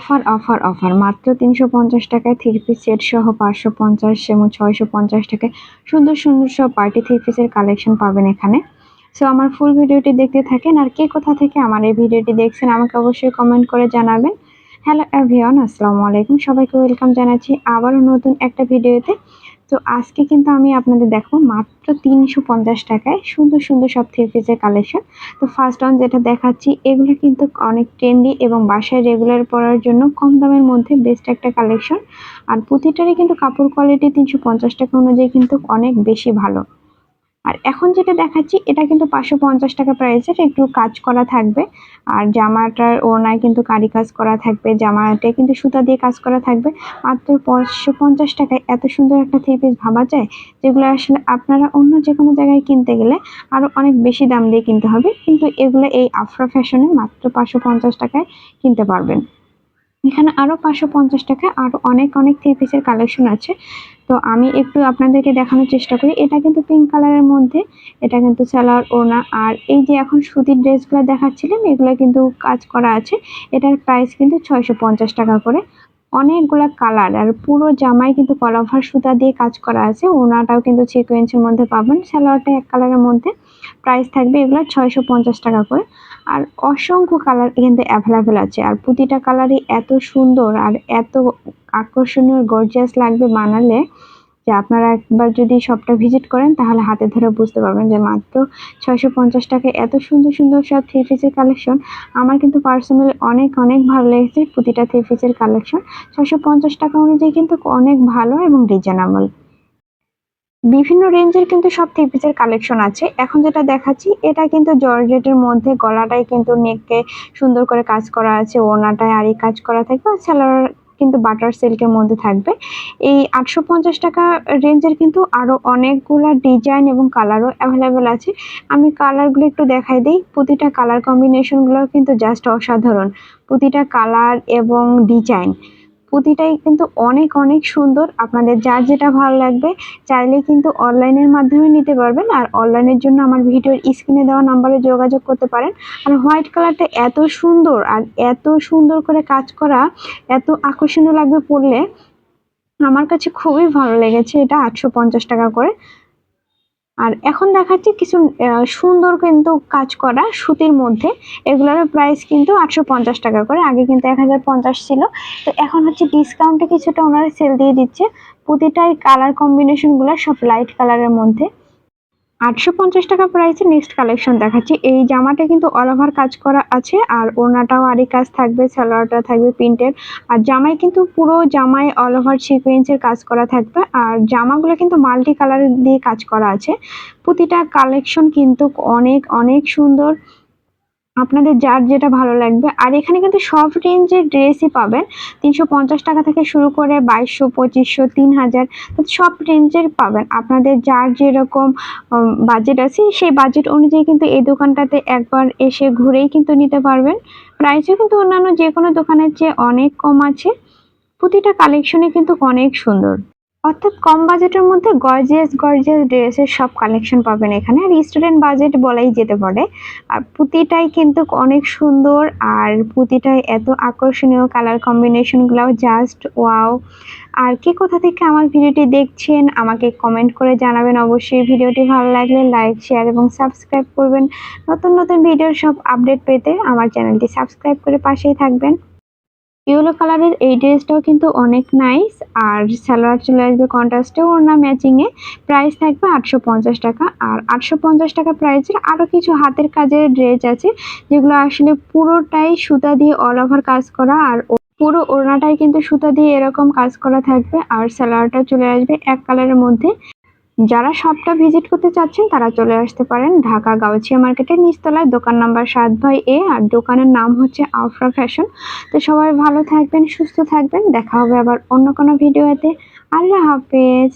Offer offer offer মাত্র 350 টাকায় three piece set সহ 550 এবং 650 টাকায় সুন্দর সুন্দর সব পার্টি থ্রি পিসের কালেকশন পাবেন এখানে। সো আমার ফুল ভিডিওটি দেখতে থাকেন। আর কে কোথা থেকে আমার এই ভিডিওটি দেখছেন আমাকে অবশ্যই কমেন্ট করে জানাবেন। হ্যালো এভরিওয়ান, আসসালামু আলাইকুম। সবাইকে ওয়েলকাম জানাচ্ছি আবারও নতুন একটা ভিডিওতে। তো আজকে কিন্তু আমি আপনাদের দেখাবো মাত্র 350 টাকায় সুন্দর সুন্দর সব থ্রি পিসের কালেকশন। তো ফার্স্ট অন যেটা দেখাচ্ছি এগুলো কিন্তু অনেক ট্রেন্ডি এবং বাসায় রেগুলার পরার জন্য কম দামের মধ্যে বেস্ট একটা কালেকশন। আর প্রতিটারই কিন্তু কাপড় কোয়ালিটি 350 টাকা অনুযায়ী কিন্তু অনেক বেশি ভালো। আর এখন যেটা দেখাচ্ছি এটা কিন্তু 550 টাকা প্রাইসের, একটু কাজ করা থাকবে। আর জামাটার ওড়নায় কিন্তু কারি কাজ করা থাকবে, জামাতে কিন্তু সুতা দিয়ে কাজ করা থাকবে। মাত্র 550 টাকায় এত সুন্দর একটা থ্রি পিস ভাবা যায়, যেগুলো আসলে আপনারা অন্য যে কোনো জায়গায় কিনতে গেলে আরো অনেক বেশি দাম দিয়ে কিনতে হবে, কিন্তু এগুলো এই আফরা ফ্যাশনে মাত্র 550 টাকায় কিনতে পারবেন। এখানে আরো 550 টাকায় আরো অনেক অনেক থ্রি পিসের কালেকশন আছে। তো আমি একটু আপনাদেরকে দেখানোর চেষ্টা করি। এটা কিন্তু পিঙ্ক কালারের মধ্যে, এটা কিন্তু সালোয়ার ওড়না। আর এই যে এখন সুতির ড্রেসগুলো দেখাচ্ছিলাম এগুলো কিন্তু কাজ করা আছে। এটার প্রাইস কিন্তু 650 টাকা করে। অনেকগুলা কালার আর পুরো জামায় কিন্তু কলাফার সুতা দিয়ে কাজ করা আছে। ওড়নাটাও কিন্তু সিকোয়েন্সের মধ্যে পাবেন, সালোয়ারটা এক কালারের মধ্যে। প্রাইস থাকবে এগুলো 650 টাকা করে। আর অসংখ্য কালার কিন্তু অ্যাভেলেবেল আছে, আর প্রতিটা কালারই এত সুন্দর আর এত আকর্ষণীয় গর্জিয়াস লাগবে বানালে, যে আপনারা একবার যদি শপটা ভিজিট করেন তাহলে হাতে ধরে বুঝতে পারবেন যে মাত্র 650 টাকায় এত সুন্দর সুন্দর সব থ্রি পিসের কালেকশন। আমার কিন্তু পার্সোনালি অনেক অনেক ভালো লেগেছে প্রতিটা থ্রি পিসের কালেকশন। 650 টাকা অনুযায়ী কিন্তু অনেক ভালো এবং রিজনেবল। বিভিন্ন রেঞ্জের কিন্তু সব থ্রি পিসের কালেকশন আছে। এখন যেটা দেখাচ্ছি এটা কিন্তু জর্জেটের মধ্যে, গলাটায় কিন্তু নেকে সুন্দর করে কাজ করা আছে, ওড়নাটায় আরই কাজ করা থাকবে, আর সালোয়ার কিন্তু বাটার সিল্কের মধ্যে থাকবে। এই 850 টাকা রেঞ্জের কিন্তু আরো অনেকগুলা ডিজাইন এবং কালারও অ্যাভেলেবেল আছে। আমি কালারগুলো একটু দেখাই দিই। প্রতিটা কালার কম্বিনেশনগুলো কিন্তু জাস্ট অসাধারণ। প্রতিটা কালার এবং ডিজাইন প্রতিটাই কিন্তু অনেক অনেক সুন্দর। আপনাদের যার যেটা ভালো লাগবে চাইলে কিন্তু অনলাইনের মাধ্যমে নিতে পারবেন। আর অনলাইনের জন্য আমার ভিডিওর স্ক্রিনে দেওয়া নাম্বারে যোগাযোগ করতে পারেন। আর হোয়াইট কালারটা এত সুন্দর আর এত সুন্দর করে কাজ করা, এত আকর্ষণীয় লাগবে পরলে। আমার কাছে খুবই ভালো লেগেছে। এটা 850 টাকা করে। আর এখন দেখাচ্ছি কিছু সুন্দর কিন্তু কাজ করা সুতির মধ্যে, এগুলোর প্রাইস কিন্তু 850 টাকা করে। আগে কিন্তু 1050 ছিল, তো এখন হচ্ছে ডিসকাউন্টে কিছুটা ওনারা সেল দিয়ে দিচ্ছে। প্রতিটাই কালার কম্বিনেশন গুলো সব লাইট কালারের মধ্যে। 850 টাকা প্রাইসে নেক্সট কালেকশন দেখাচ্ছি। এই জামাটা কিন্তু অল ওভার কাজ করা আছে, আর ওড়নাটাও আরই কাজ থাকবে, সালোয়ারটা থাকবে প্রিন্টের। আর জামায় কিন্তু পুরো জামায় অল ওভার সিকোয়েন্সের কাজ করা থাকবে। আর জামাগুলো কিন্তু মাল্টি কালার দিয়ে কাজ করা আছে। প্রতিটা কালেকশন কিন্তু অনেক অনেক সুন্দর। আপনাদের যার যেটা ভালো লাগবে। আর এখানে কিন্তু সব রেঞ্জের ড্রেসই পাবেন। 350 টাকা থেকে শুরু করে 2200, 2500, 3000 সব রেঞ্জের পাবেন। আপনাদের যার যেরকম বাজেট আছে সেই বাজেট অনুযায়ী কিন্তু এই দোকানটাতে একবার এসে ঘুরেই কিন্তু নিতে পারবেন। প্রাইসও কিন্তু অন্যান্য যে কোনো দোকানের চেয়ে অনেক কম আছে। প্রতিটা কালেকশনই কিন্তু অনেক সুন্দর। অর্থাৎ কম বাজেটের মধ্যে গর্জিয়াস গর্জিয়াস ড্রেসের সব কালেকশন পাবেন এখানে। আর স্টুডেন্ট বাজেট বলাই যেতে পারে। আর প্রতিটাই কিন্তু অনেক সুন্দর, আর প্রতিটাই এত আকর্ষণীয়, কালার কম্বিনেশনগুলোও জাস্ট ওয়াও। আর কে কোথা থেকে আমার ভিডিওটি দেখছেন আমাকে কমেন্ট করে জানাবেন অবশ্যই। ভিডিওটি ভালো লাগলে লাইক, শেয়ার এবং সাবস্ক্রাইব করবেন। নতুন নতুন ভিডিওর সব আপডেট পেতে আমার চ্যানেলটি সাবস্ক্রাইব করে পাশেই থাকবেন। ইয়েলো কালারের এই ড্রেসটাও কিন্তু অনেক নাইস। আর সালোয়ার চলে আসবে কন্ট্রাস্টে, ওড়না ম্যাচিং এ। প্রাইস থাকবে 850 টাকা। আর 850 টাকা প্রাইসের আরো কিছু হাতের কাজের ড্রেস আছে, যেগুলো আসলে পুরোটাই সুতা দিয়ে অল ওভার কাজ করা। আর পুরো ওড়নাটাই কিন্তু সুতা দিয়ে এরকম কাজ করা থাকবে। আর সালোয়ারটা চলে আসবে এক কালারের মধ্যে। যারা শপটা ভিজিট করতে চাচ্ছেন তারা চলে আসতে পারেন ঢাকা গাউছিয়া মার্কেটের নিচতলায়, দোকান নাম্বার 7/A। আর দোকানের নাম হচ্ছে আফরা ফ্যাশন। তো সবাই ভালো থাকবেন, সুস্থ থাকবেন। দেখা হবে আবার অন্য কোনো ভিডিওতে। আল্লাহ হাফেজ।